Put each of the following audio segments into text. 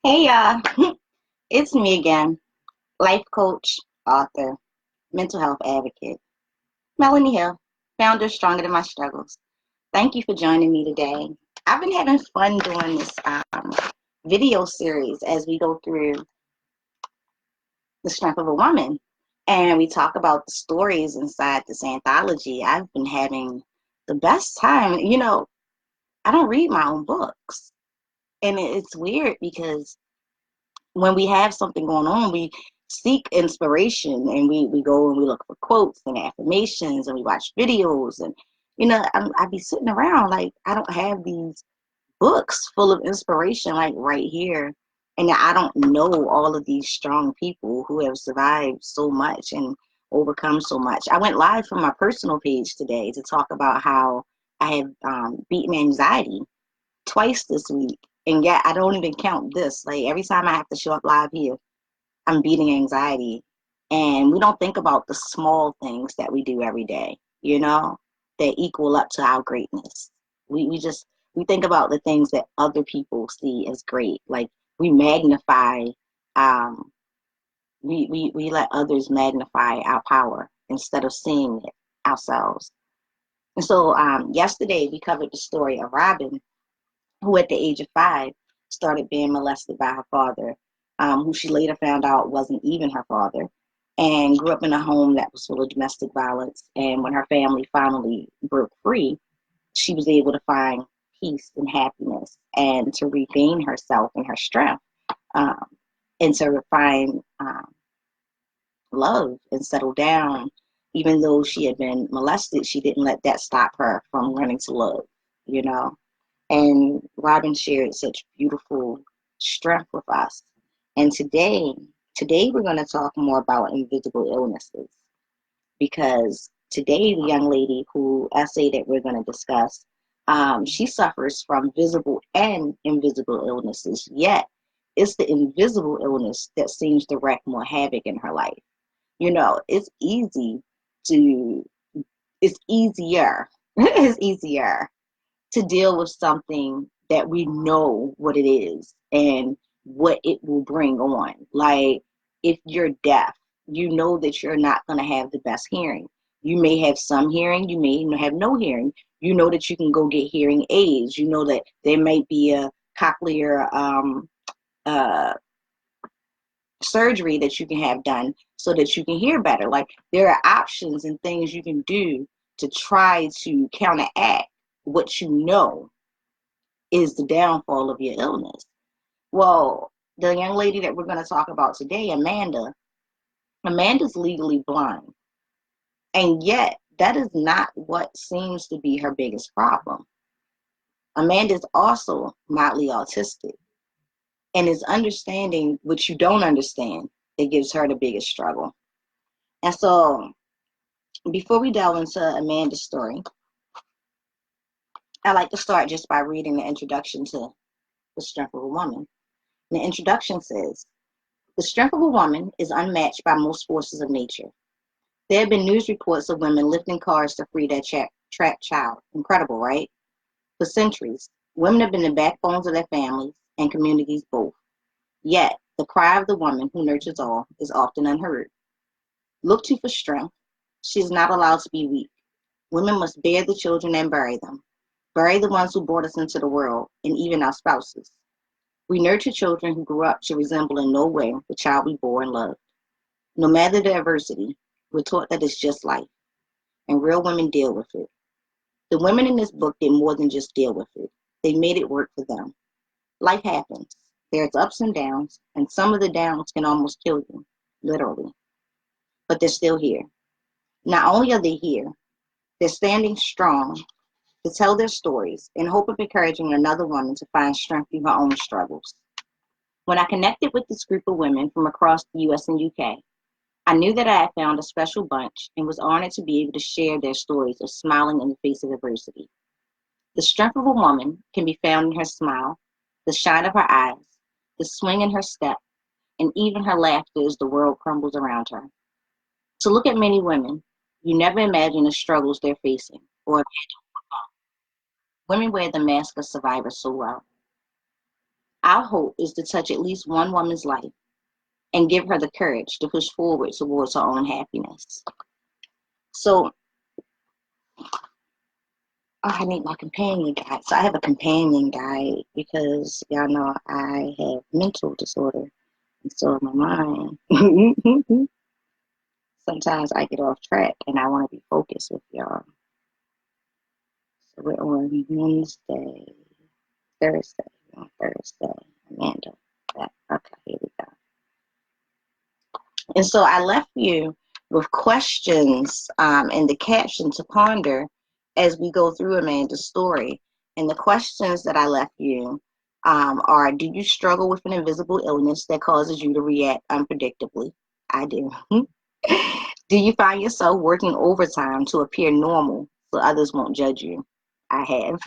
Hey, it's me again, life coach, author, mental health advocate, Melanie Hill, founder Stronger Than My Struggles. Thank you for joining me today. I've been having fun doing this video series as we go through the strength of a woman and we talk about the stories inside this anthology. I've been having the best time. I don't read my own books, and it's weird because when we have something going on, we seek inspiration and we go and we look for quotes and affirmations and we watch videos. And, I be sitting around like I don't have these books full of inspiration like right here. And I don't know all of these strong people who have survived so much and overcome so much. I went live from my personal page today to talk about how I have beaten anxiety twice this week. And yet I don't even count this. Like every time I have to show up live here, I'm beating anxiety. And we don't think about the small things that we do every day, that equal up to our greatness. We think about the things that other people see as great. Like we magnify, um, we let others magnify our power instead of seeing it ourselves. And so yesterday we covered the story of Robin, who at the age of 5 started being molested by her father, who she later found out wasn't even her father, and grew up in a home that was full of domestic violence. And when her family finally broke free, she was able to find peace and happiness and to regain herself and her strength, um, and to find love and settle down. Even though she had been molested, she didn't let that stop her from learning to love, you know. And Robin shared such beautiful strength with us. And today we're going to talk more about invisible illnesses because today the young lady who essay that we're going to discuss, she suffers from visible and invisible illnesses. Yet it's the invisible illness that seems to wreak more havoc in her life. It's easy to, it's easier, it's easier to deal with something that we know what it is and what it will bring on. Like if you're deaf, you know that you're not going to have the best hearing. You may have some hearing, you may have no hearing. You know that you can go get hearing aids. You know that there might be a cochlear uh, surgery that you can have done so that you can hear better. Like there are options and things you can do to try to counteract what you know is the downfall of your illness. Well, the young lady that we're going to talk about today, Amanda's legally blind. And yet, that is not what seems to be her biggest problem. Amanda's also mildly autistic. And it's understanding what you don't understand that gives her the biggest struggle. And so, before we delve into Amanda's story, I like to start just by reading the introduction to The Strength of a Woman. The introduction says, "The strength of a woman is unmatched by most forces of nature. There have been news reports of women lifting cars to free their trapped child. Incredible, right? For centuries, women have been the backbones of their families and communities both. Yet, the cry of the woman who nurtures all is often unheard. Looked to for strength, she is not allowed to be weak. Women must bear the children and bury them. Bury the ones who brought us into the world, and even our spouses. We nurture children who grew up to resemble in no way the child we bore and loved. No matter the adversity, we're taught that it's just life, and real women deal with it. The women in this book did more than just deal with it. They made it work for them. Life happens. There's ups and downs, and some of the downs can almost kill you, literally. But they're still here. Not only are they here, they're standing strong to tell their stories in hope of encouraging another woman to find strength through her own struggles. When I connected with this group of women from across the US and UK, I knew that I had found a special bunch and was honored to be able to share their stories of smiling in the face of adversity. The strength of a woman can be found in her smile, the shine of her eyes, the swing in her step, and even her laughter as the world crumbles around her. To look at many women, you never imagine the struggles they're facing or imagine women wear the mask of survivor so well. Our hope is to touch at least one woman's life and give her the courage to push forward towards her own happiness. So, I need my companion guide. So I have a companion guide because y'all know I have mental disorder. And so my mind, sometimes I get off track and I want to be focused with y'all. So we're on Wednesday, Thursday, on Thursday. Amanda. Okay, here we go. And so I left you with questions in the caption to ponder as we go through Amanda's story. And the questions that I left you are, do you struggle with an invisible illness that causes you to react unpredictably? I do. Do you find yourself working overtime to appear normal so others won't judge you? I have.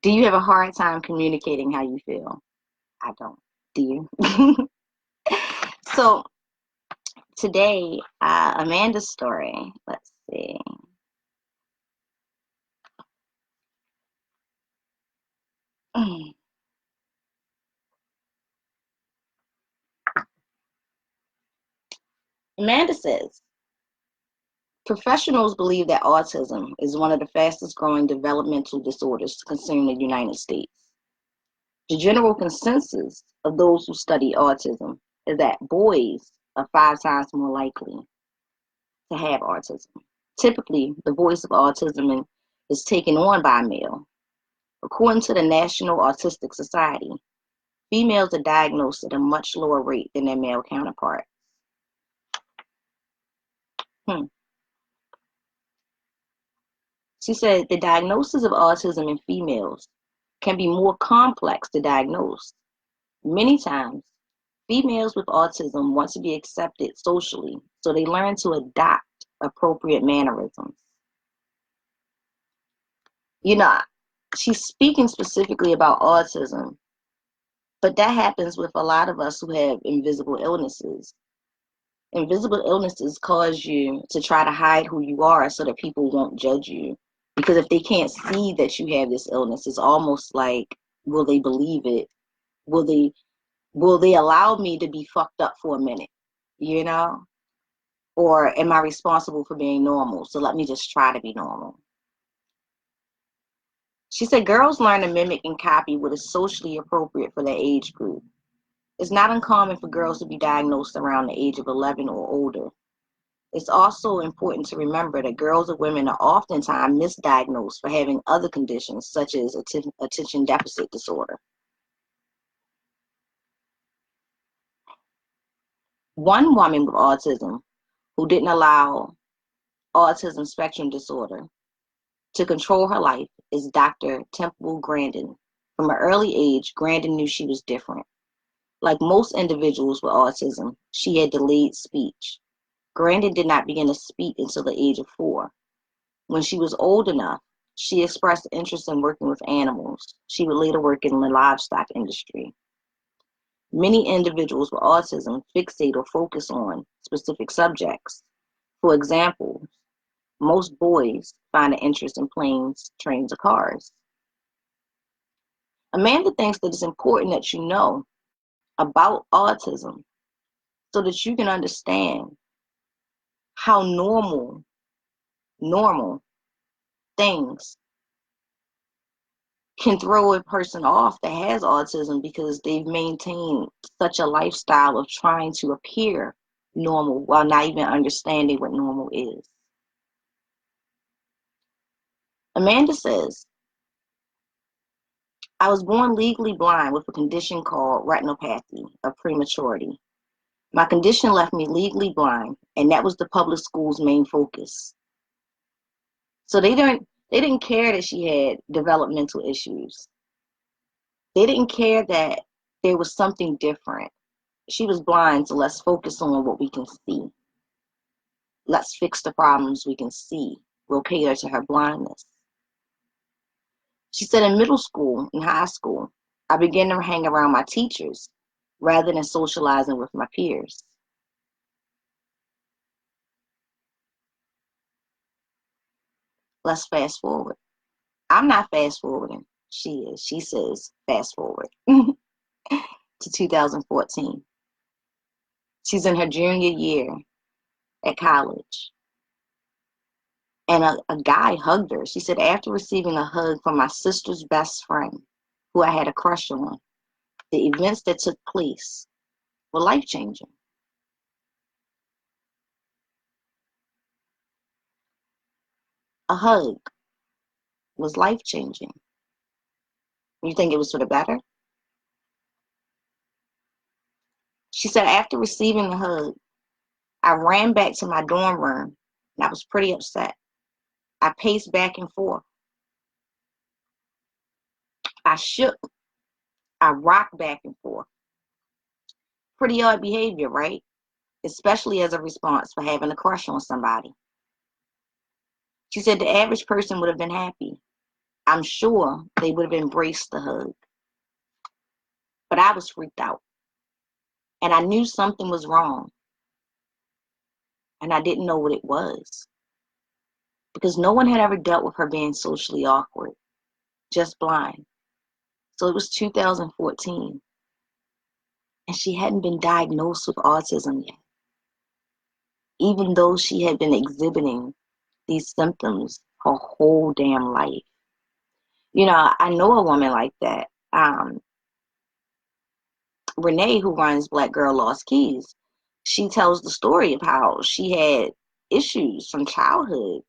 Do you have a hard time communicating how you feel? I don't. Do you? So today, Amanda's story, let's see. Amanda says, professionals believe that autism is one of the fastest growing developmental disorders to consume the United States. The general consensus of those who study autism is that boys are 5 times more likely to have autism. Typically, the voice of autism is taken on by a male. According to the National Autistic Society, females are diagnosed at a much lower rate than their male counterparts. She said the diagnosis of autism in females can be more complex to diagnose. Many times, females with autism want to be accepted socially, so they learn to adopt appropriate mannerisms. You know, she's speaking specifically about autism, but that happens with a lot of us who have invisible illnesses. Invisible illnesses cause you to try to hide who you are so that people won't judge you. Because if they can't see that you have this illness, it's almost like, will they believe it? Will they allow me to be fucked up for a minute? You know? Or am I responsible for being normal? So let me just try to be normal. She said girls learn to mimic and copy what is socially appropriate for their age group. It's not uncommon for girls to be diagnosed around the age of 11 or older. It's also important to remember that girls and women are oftentimes misdiagnosed for having other conditions such as attention deficit disorder. One woman with autism who didn't allow autism spectrum disorder to control her life is Dr. Temple Grandin. From an early age, Grandin knew she was different. Like most individuals with autism, she had delayed speech. Grandin did not begin to speak until the age of 4. When she was old enough, she expressed interest in working with animals. She would later work in the livestock industry. Many individuals with autism fixate or focus on specific subjects. For example, most boys find an interest in planes, trains, or cars. Amanda thinks that it's important that you know about autism so that you can understand how normal things can throw a person off that has autism because they've maintained such a lifestyle of trying to appear normal while not even understanding what normal is. Amanda says, I was born legally blind with a condition called retinopathy of prematurity. My condition left me legally blind, and that was the public school's main focus. So they didn't care that she had developmental issues. They didn't care that there was something different. She was blind, so let's focus on what we can see. Let's fix the problems we can see. We'll cater to her blindness. She said in middle school and high school, I began to hang around my teachers rather than socializing with my peers. Let's fast forward. I'm not fast forwarding. She is. She says, fast forward to 2014. She's in her junior year at college. And a guy hugged her. She said, after receiving a hug from my sister's best friend, who I had a crush on, the events that took place were life-changing. A hug was life-changing. You think it was for the better? She said, after receiving the hug, I ran back to my dorm room and I was pretty upset. I paced back and forth. I shook. I rocked back and forth. Pretty odd behavior, right? Especially as a response for having a crush on somebody. She said the average person would have been happy. I'm sure they would have embraced the hug. But I was freaked out. And I knew something was wrong. And I didn't know what it was. Because no one had ever dealt with her being socially awkward, just blind. So it was 2014. And she hadn't been diagnosed with autism yet, even though she had been exhibiting these symptoms her whole damn life. You know, I know a woman like that. Renee, who runs Black Girl Lost Keys, she tells the story of how she had issues from childhood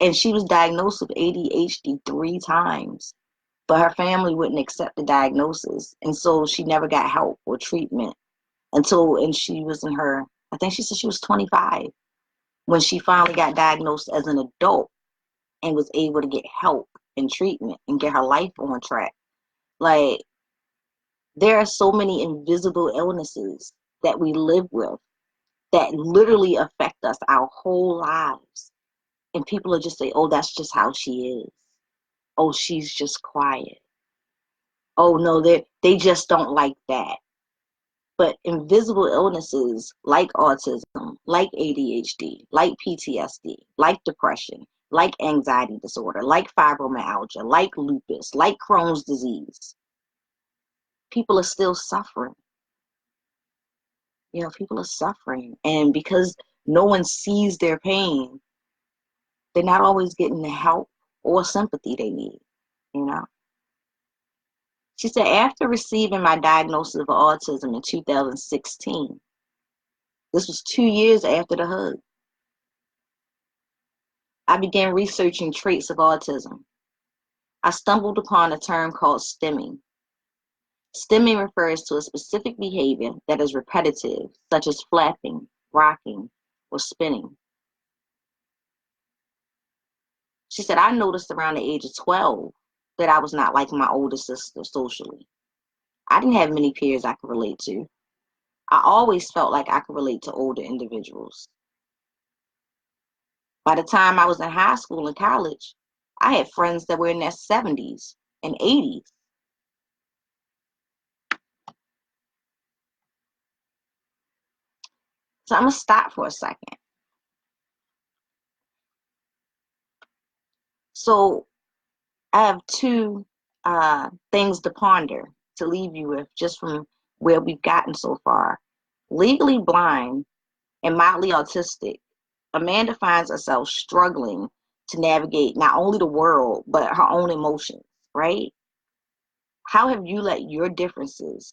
and she was diagnosed with ADHD 3 times, but her family wouldn't accept the diagnosis. And so she never got help or treatment and she was in her, I think she said she was 25 when she finally got diagnosed as an adult and was able to get help and treatment and get her life on track. Like, there are so many invisible illnesses that we live with that literally affect us our whole lives. And people will just say, oh, that's just how she is. Oh, she's just quiet. Oh, no, they just don't like that. But invisible illnesses like autism, like ADHD, like PTSD, like depression, like anxiety disorder, like fibromyalgia, like lupus, like Crohn's disease, people are still suffering. You know, people are suffering. And because no one sees their pain, they're not always getting the help or sympathy they need, you know. She said, after receiving my diagnosis of autism in 2016, this was 2 years after the hug, I began researching traits of autism. I stumbled upon a term called stimming. Stimming refers to a specific behavior that is repetitive, such as flapping, rocking, or spinning. She said, I noticed around the age of 12 that I was not like my older sister socially. I didn't have many peers I could relate to. I always felt like I could relate to older individuals. By the time I was in high school and college, I had friends that were in their 70s and 80s. So I'm going to stop for a second. So I have two things to ponder to leave you with just from where we've gotten so far. Legally blind and mildly autistic, Amanda finds herself struggling to navigate not only the world, but her own emotions, right? How have you let your differences,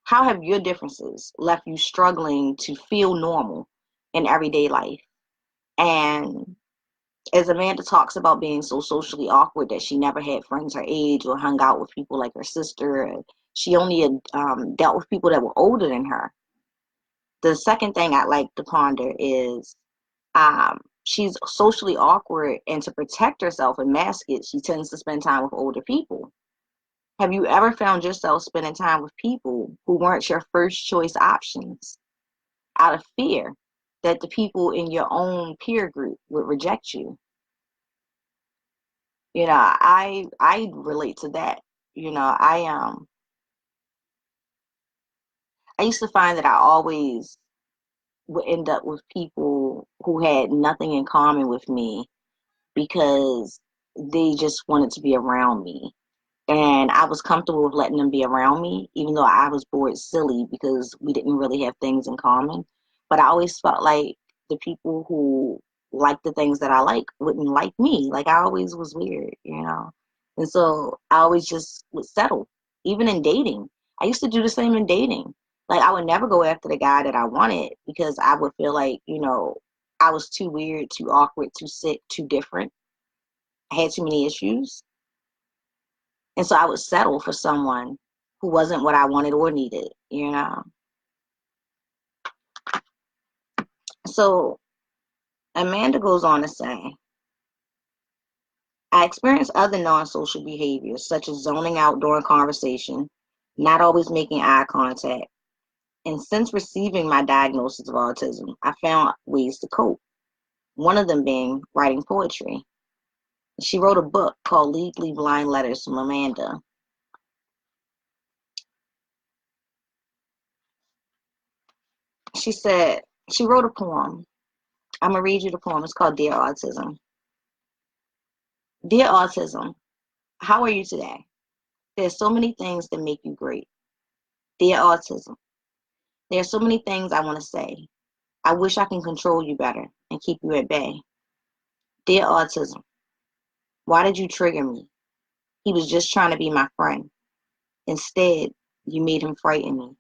how have your differences left you struggling to feel normal in everyday life? And as Amanda talks about being so socially awkward that she never had friends her age or hung out with people like her sister, she only had dealt with people that were older than her. The second thing I'd like to ponder is she's socially awkward, and to protect herself and mask it, she tends to spend time with older people. Have you ever found yourself spending time with people who weren't your first choice options out of fear that the people in your own peer group would reject you? You know, I relate to that. You know, I used to find that I always would end up with people who had nothing in common with me because they just wanted to be around me. And I was comfortable with letting them be around me, even though I was bored silly because we didn't really have things in common. But I always felt like the people who like the things that I like wouldn't like me. Like I always was weird, you know? And so I always just would settle, even in dating. I used to do the same in dating. Like I would never go after the guy that I wanted because I would feel like, I was too weird, too awkward, too sick, too different. I had too many issues. And so I would settle for someone who wasn't what I wanted or needed, you know? So Amanda goes on to say, I experienced other non-social behaviors, such as zoning out during conversation, not always making eye contact. And since receiving my diagnosis of autism, I found ways to cope, one of them being writing poetry. She wrote a book called Legally Blind Letters from Amanda. She said, she wrote a poem. I'm going to read you the poem. It's called Dear Autism. Dear Autism, how are you today? There's so many things that make you great. Dear Autism, there are so many things I want to say. I wish I can control you better and keep you at bay. Dear Autism, why did you trigger me? He was just trying to be my friend. Instead, you made him frighten me.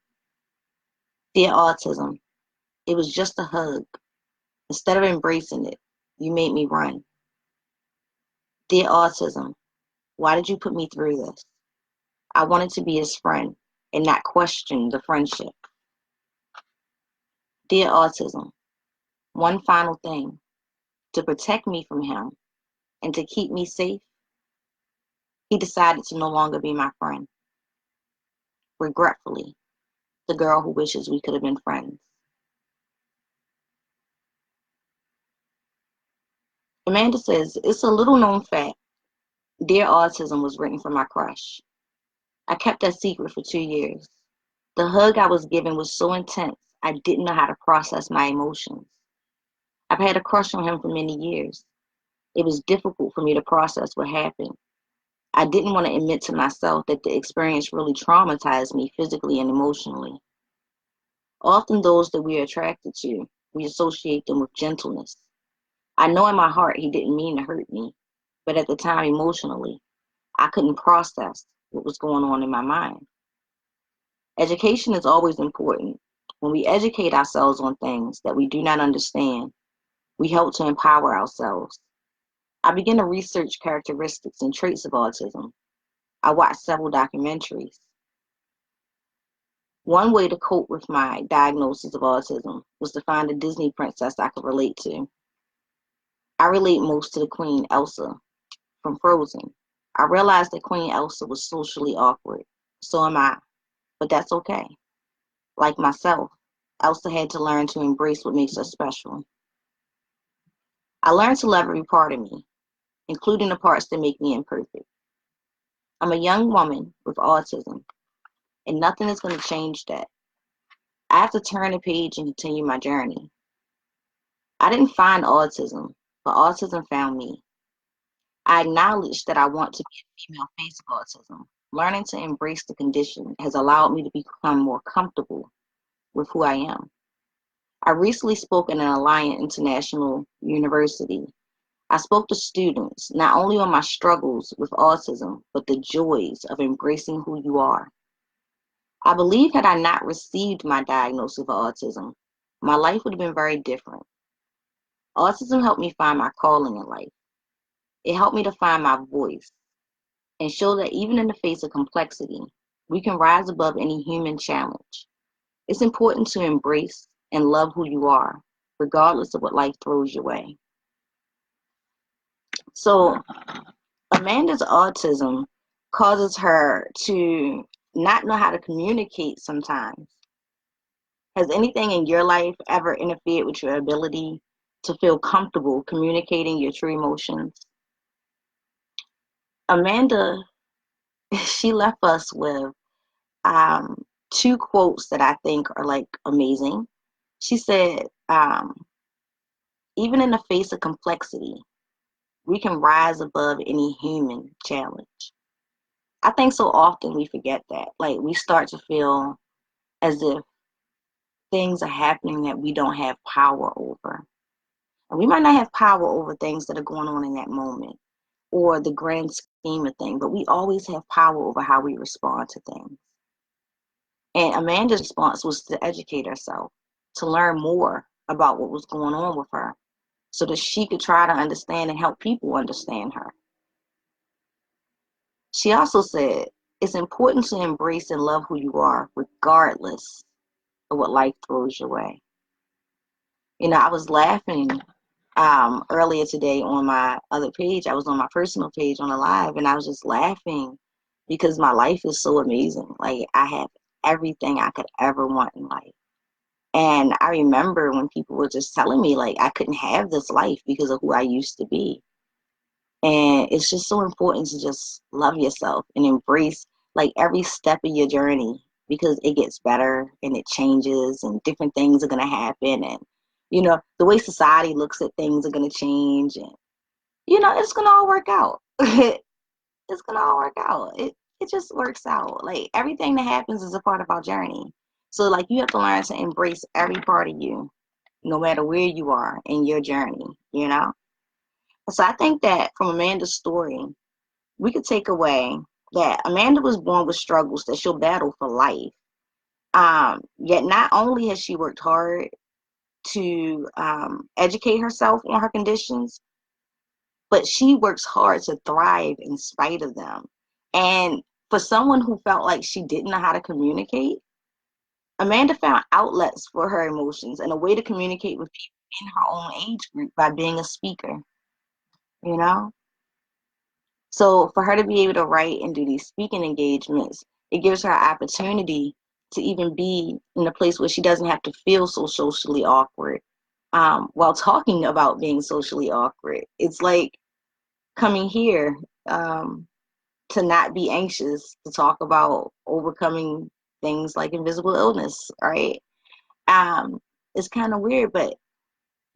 Dear Autism, it was just a hug. Instead of embracing it, you made me run. Dear Autism, why did you put me through this? I wanted to be his friend and not question the friendship. Dear Autism, one final thing. To protect me from him and to keep me safe, he decided to no longer be my friend. Regretfully, the girl who wishes we could have been friends. Amanda says, it's a little known fact. Dear Autism was written for my crush. I kept that secret for 2 years. The hug I was given was so intense, I didn't know how to process my emotions. I've had a crush on him for many years. It was difficult for me to process what happened. I didn't want to admit to myself that the experience really traumatized me physically and emotionally. Often those that we are attracted to, we associate them with gentleness. I know in my heart he didn't mean to hurt me, but at the time emotionally, I couldn't process what was going on in my mind. Education is always important. When we educate ourselves on things that we do not understand, we help to empower ourselves. I began to research characteristics and traits of autism. I watched several documentaries. One way to cope with my diagnosis of autism was to find a Disney princess I could relate to. I relate most to the Queen Elsa from Frozen. I realized that Queen Elsa was socially awkward. So am I, but that's okay. Like myself, Elsa had to learn to embrace what makes her special. I learned to love every part of me, including the parts that make me imperfect. I'm a young woman with autism, and nothing is going to change that. I have to turn the page and continue my journey. I didn't find autism, but autism found me. I acknowledge that I want to be a female face of autism. Learning to embrace the condition has allowed me to become more comfortable with who I am. I recently spoke at an Alliant International University. I spoke to students not only on my struggles with autism, but the joys of embracing who you are. I believe had I not received my diagnosis of autism, my life would have been very different. Autism helped me find my calling in life. It helped me to find my voice and show that even in the face of complexity, we can rise above any human challenge. It's important to embrace and love who you are, regardless of what life throws your way. So, Amanda's autism causes her to not know how to communicate sometimes. Has anything in your life ever interfered with your ability to feel comfortable communicating your true emotions? Amanda, she left us with two quotes that I think are like amazing. She said, even in the face of complexity, We can rise above any human challenge. I think so often we forget that. Like, we start to feel as if things are happening that we don't have power over. And we might not have power over things that are going on in that moment or the grand scheme of things, but we always have power over how we respond to things. And Amanda's response was to educate herself, to learn more about what was going on with her so that she could try to understand and help people understand her. She also said, it's important to embrace and love who you are, regardless of what life throws your way. You know, I was laughing earlier today on my other page. I was on my personal page on a live, and I was just laughing because my life is so amazing. Like, I have everything I could ever want in life. And I remember when people were just telling me, like, I couldn't have this life because of who I used to be. And it's just so important to just love yourself and embrace, like, every step of your journey, because it gets better and it changes and different things are going to happen. And, you know, the way society looks at things are going to change. And, you know, it's going to all work out. It's going to all work out. It just works out. Like, everything that happens is a part of our journey. So, like, you have to learn to embrace every part of you, no matter where you are in your journey, you know? So I think that from Amanda's story, we could take away that Amanda was born with struggles that she'll battle for life. Yet not only has she worked hard to educate herself on her conditions, but she works hard to thrive in spite of them. And for someone who felt like she didn't know how to communicate, Amanda found outlets for her emotions and a way to communicate with people in her own age group by being a speaker, you know? So for her to be able to write and do these speaking engagements, it gives her an opportunity to even be in a place where she doesn't have to feel so socially awkward while talking about being socially awkward. It's like coming here to not be anxious to talk about overcoming things like invisible illness, right? It's kind of weird, but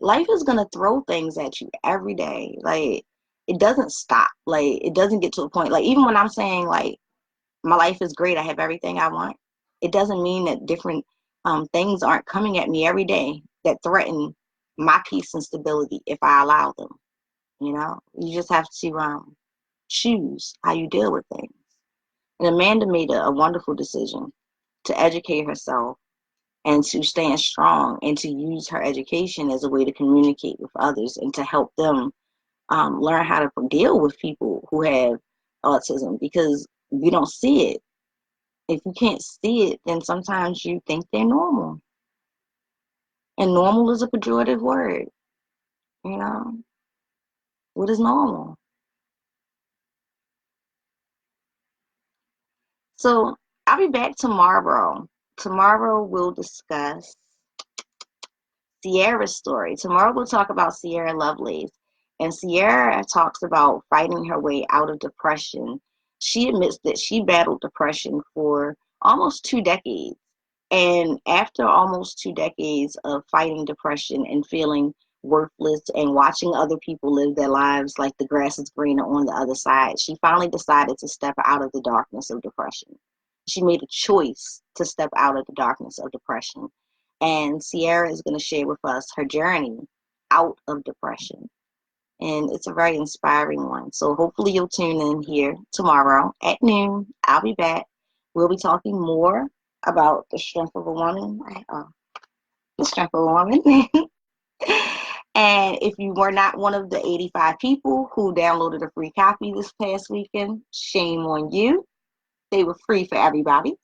life is going to throw things at you every day. Like, it doesn't stop. Like, it doesn't get to a point. Like, even when I'm saying, like, my life is great, I have everything I want, it doesn't mean that different things aren't coming at me every day that threaten my peace and stability if I allow them. You know, you just have to choose how you deal with things. And Amanda made a wonderful decision to educate herself and to stand strong and to use her education as a way to communicate with others and to help them learn how to deal with people who have autism, because we don't see it. If you can't see it, then sometimes you think they're normal. And normal is a pejorative word, you know? What is normal? So I'll be back tomorrow. Tomorrow we'll discuss Sierra's story. Tomorrow we'll talk about Sierra Lovelace. And Sierra talks about fighting her way out of depression. She admits that she battled depression for almost 2 decades. And after almost 2 decades of fighting depression and feeling worthless and watching other people live their lives like the grass is greener on the other side, she finally decided to step out of the darkness of depression. She made a choice to step out of the darkness of depression. And Sierra is going to share with us her journey out of depression. And it's a very inspiring one. So hopefully you'll tune in here tomorrow at noon. I'll be back. We'll be talking more about the strength of a woman. The strength of a woman. And if you were not one of the 85 people who downloaded a free copy this past weekend, shame on you. They were free for everybody.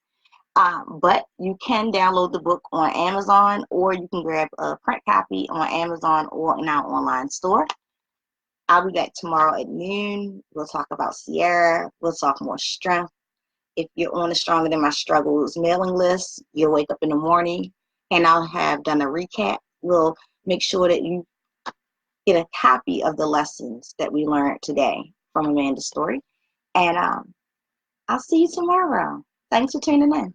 But you can download the book on Amazon, or you can grab a print copy on Amazon or in our online store. I'll be back tomorrow at noon. We'll talk about Sierra. We'll talk more strength. If you're on the Stronger Than My Struggles mailing list, you'll wake up in the morning and I'll have done a recap. We'll make sure that you get a copy of the lessons that we learned today from Amanda's story. And I'll see you tomorrow. Thanks for tuning in.